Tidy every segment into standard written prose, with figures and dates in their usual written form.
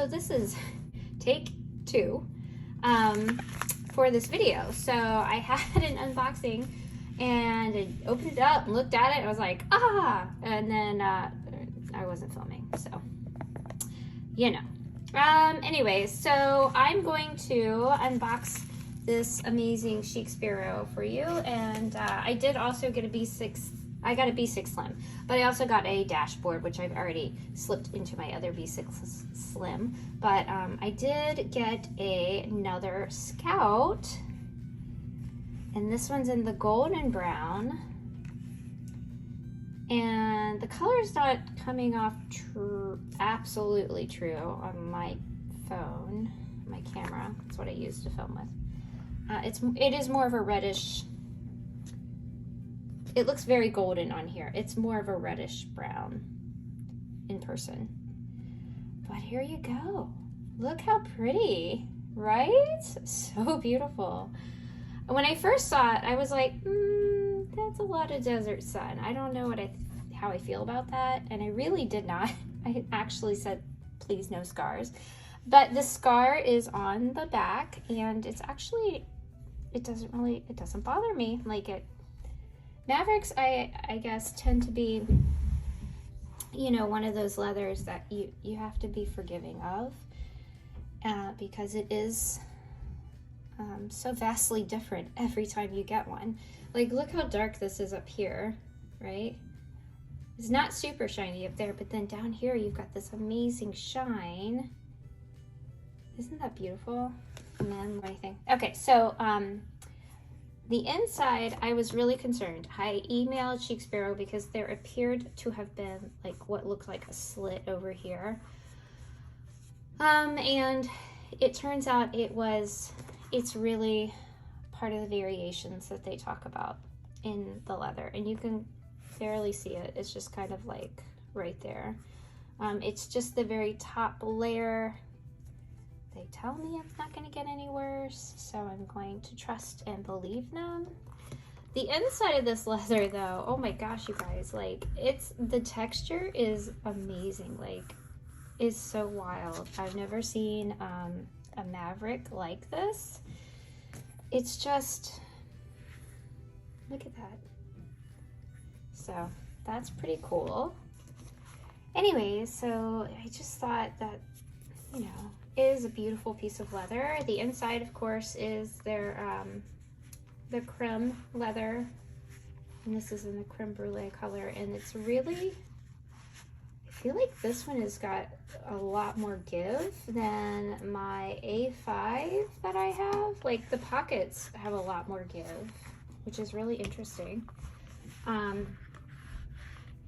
so this is take 2 for this video. So I had an unboxing and I opened it up and looked at it and I was like, ah, and then I wasn't filming, so you know. Anyways, so I'm going to unbox this amazing Chic Sparrow for you, and I did also get a B6. I got a B6 Slim, but I also got a dashboard, which I've already slipped into my other B6 Slim. But I did get another Scout, and this one's in the golden brown. And the color is not coming off absolutely true on my phone, my camera. That's what I use to film with. It is more of a reddish. It looks very golden on here. It's more of a reddish brown in person. But here you go. Look how pretty, right? So beautiful. When I first saw it, I was like, that's a lot of desert sun. I don't know how I feel about that. And I really did not. I actually said, please no scars. But the scar is on the back, and it's actually, it doesn't bother me. Like Mavericks, I guess, tend to be, you know, one of those leathers that you have to be forgiving of, because it is so vastly different every time you get one. Like, look how dark this is up here, right? It's not super shiny up there, but then down here you've got this amazing shine. Isn't that beautiful? And then what I think. Okay, so the inside, I was really concerned. I emailed Chic Sparrow because there appeared to have been like what looked like a slit over here. And it turns out it's really part of the variations that they talk about in the leather. And you can barely see it. It's just kind of like right there. It's just the very top layer. They tell me it's not going to get any worse, so I'm going to trust and believe them. The inside of this leather, though, oh my gosh, you guys, like, the texture is amazing. Like, it's so wild. I've never seen a Maverick like this. It's just, look at that. So that's pretty cool. Anyways, so I just thought that, you know, is a beautiful piece of leather. The inside, of course, is their the creme leather, and this is in the creme brulee color, and it's really, I feel like this one has got a lot more give than my A5 that I have. Like, the pockets have a lot more give, which is really interesting.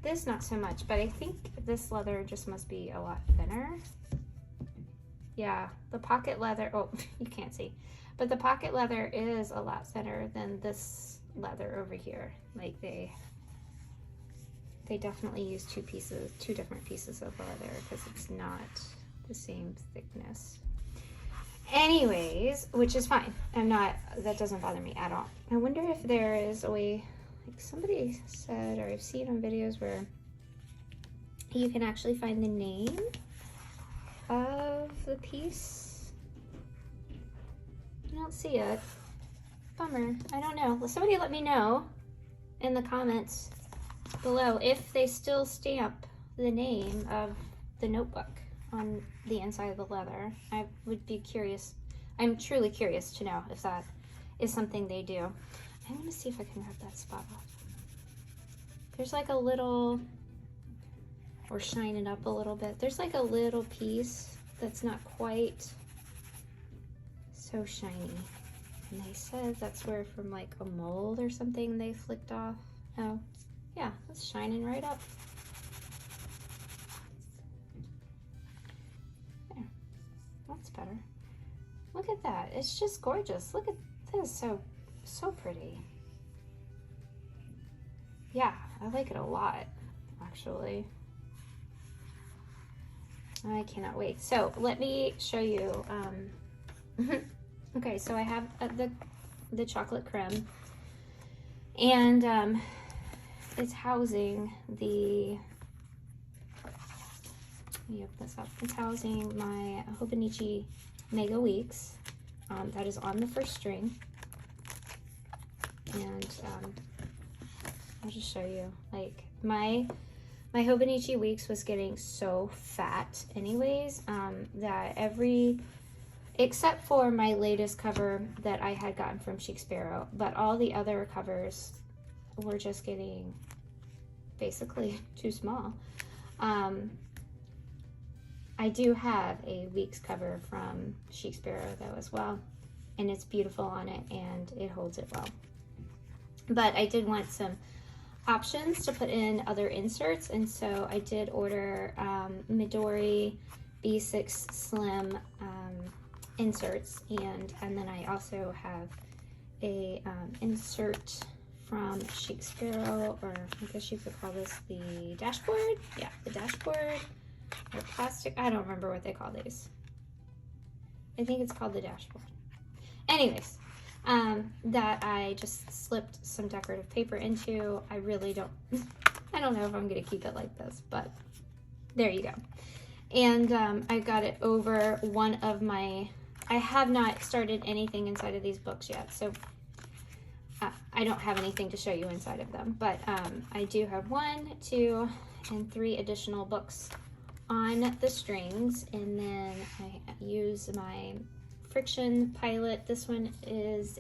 This not so much, but I think this leather just must be a lot thinner. Yeah, the pocket leather, oh, you can't see, but the pocket leather is a lot thinner than this leather over here. Like, they definitely use two different pieces of leather, because it's not the same thickness. Anyways, which is fine. That doesn't bother me at all. I wonder if there is a way, like somebody said, or I've seen on videos where you can actually find the name of the piece. I don't see it. Bummer. I don't know. Somebody let me know in the comments below if they still stamp the name of the notebook on the inside of the leather. I would be curious. I'm truly curious to know if that is something they do. I'm gonna see if I can rub that spot off. There's like a little, or shine it up a little bit. There's like a little piece that's not quite so shiny. And they said that's where from like a mold or something they flicked off. Oh, yeah, it's shining right up. There, that's better. Look at that, it's just gorgeous. Look at this, so pretty. Yeah, I like it a lot, actually. I cannot wait. So let me show you. Okay, so I have the chocolate creme, and it's housing the let me open this up. It's housing my Hobonichi Mega Weeks. That is on the first string. And I'll just show you, like, my Hobonichi Weeks was getting so fat anyways, that except for my latest cover that I had gotten from Chic Sparrow, but all the other covers were just getting basically too small. I do have a Weeks cover from Chic Sparrow though as well, and it's beautiful on it and it holds it well. But I did want some options to put in other inserts, and so I did order Midori B6 Slim inserts, and then I also have a insert from Chic Sparrow, or I guess you could call this the dashboard. Yeah, the dashboard, or plastic. I don't remember what they call these. I think it's called the dashboard. Anyways, that I just slipped some decorative paper into. I really don't, I don't know if I'm gonna keep it like this, but there you go. And I got it over one of my, I have not started anything inside of these books yet, so I don't have anything to show you inside of them, but I do have 1, 2, and 3 additional books on the strings, and then I use my friction pilot. This one is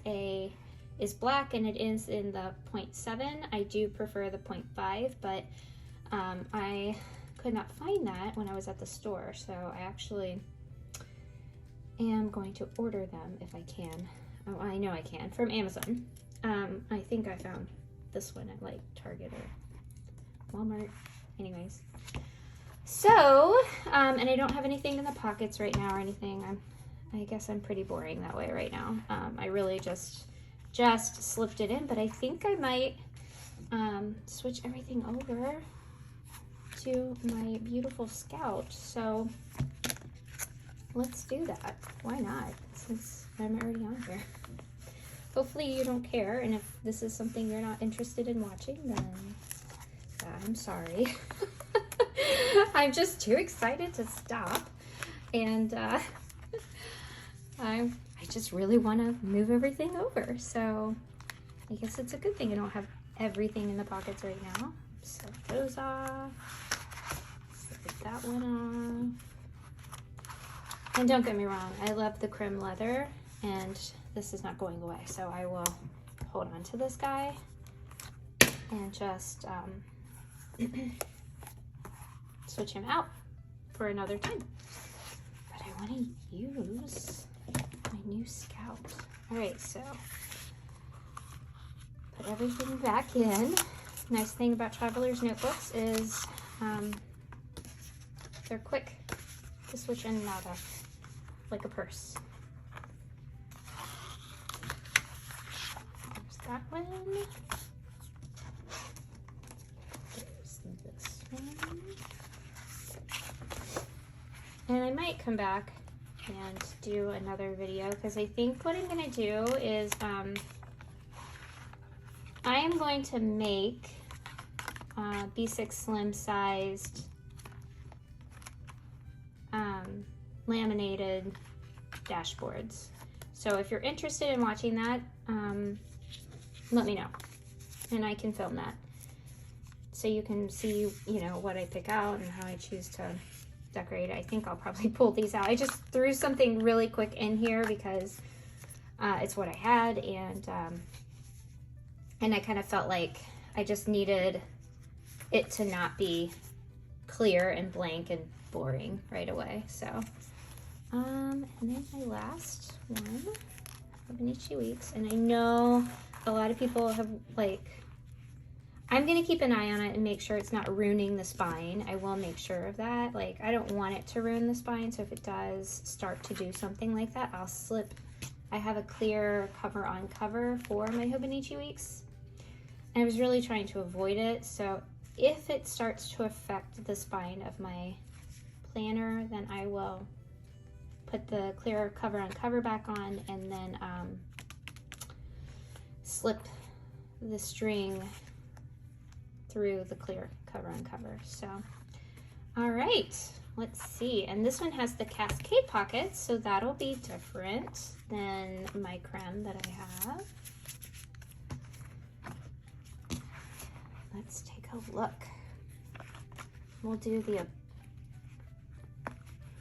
black and it is in the 0.7. I do prefer the 0.5, but I could not find that when I was at the store, so I actually am going to order them if I can. Oh, I know I can, from Amazon. I think I found this one at like Target or Walmart. Anyways, so and I don't have anything in the pockets right now or anything. I guess I'm pretty boring that way right now. I really just slipped it in, but I think I might switch everything over to my beautiful Scout. So let's do that. Why not? Since I'm already on here. Hopefully you don't care, and if this is something you're not interested in watching, then I'm sorry. I'm just too excited to stop, and I just really want to move everything over, so I guess it's a good thing I don't have everything in the pockets right now. So those off, slip that one off, and don't get me wrong, I love the creme leather, and this is not going away, so I will hold on to this guy and just switch him out for another time. But I want to use my new Scout. All right, so put everything back in. Nice thing about Traveler's Notebooks is they're quick to switch in and out of, like a purse. That one. There's this one. And I might come back and do another video, because I think what I'm going to do is I am going to make B6 Slim sized laminated dashboards. So if you're interested in watching that, let me know, and I can film that, so you can see, you know, what I pick out and how I choose to decorate. I think I'll probably pull these out. I just threw something really quick in here because it's what I had, and I kind of felt like I just needed it to not be clear and blank and boring right away. So and then my last one, Hobonichi Weeks, and I know a lot of people have, like, I'm gonna keep an eye on it and make sure it's not ruining the spine. I will make sure of that. Like, I don't want it to ruin the spine, so if it does start to do something like that, I'll slip. I have a clear cover on cover for my Hobonichi Weeks, and I was really trying to avoid it, so if it starts to affect the spine of my planner, then I will put the clear cover on cover back on, and then slip the string through the clear cover on cover. So, all right, let's see. And this one has the cascade pockets, so that'll be different than my creme that I have. Let's take a look. We'll do the,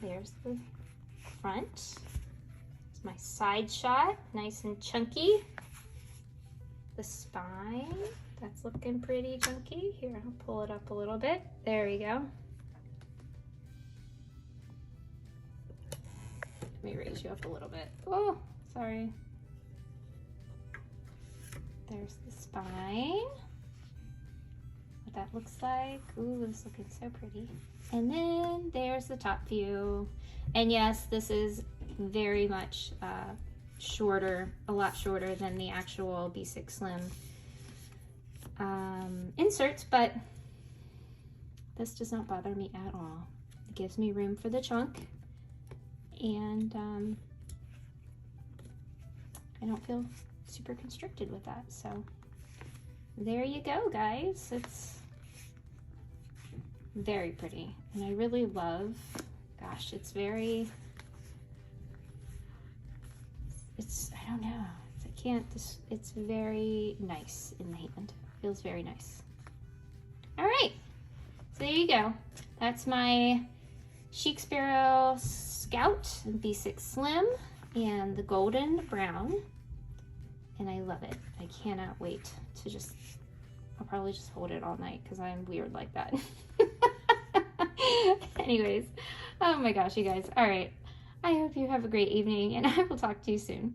there's the front. It's my side shot, nice and chunky. The spine, that's looking pretty chunky. Here, I'll pull it up a little bit. There we go. Let me raise you up a little bit. Oh, sorry. There's the spine. What that looks like. Ooh, it's looking so pretty. And then there's the top view. And yes, this is very much shorter, a lot shorter than the actual B6 Slim inserts, but this does not bother me at all. It gives me room for the trunk, and I don't feel super constricted with that. So there you go, guys. It's very pretty, and I really love, gosh, it's very, I don't know, it's very nice in the hand. Feels very nice. All right, so there you go. That's my Chic Sparrow Scout B6 Slim and the golden brown, and I love it. I cannot wait to just, I'll probably just hold it all night because I'm weird like that. Anyways, oh my gosh, you guys. All right, I hope you have a great evening, and I will talk to you soon.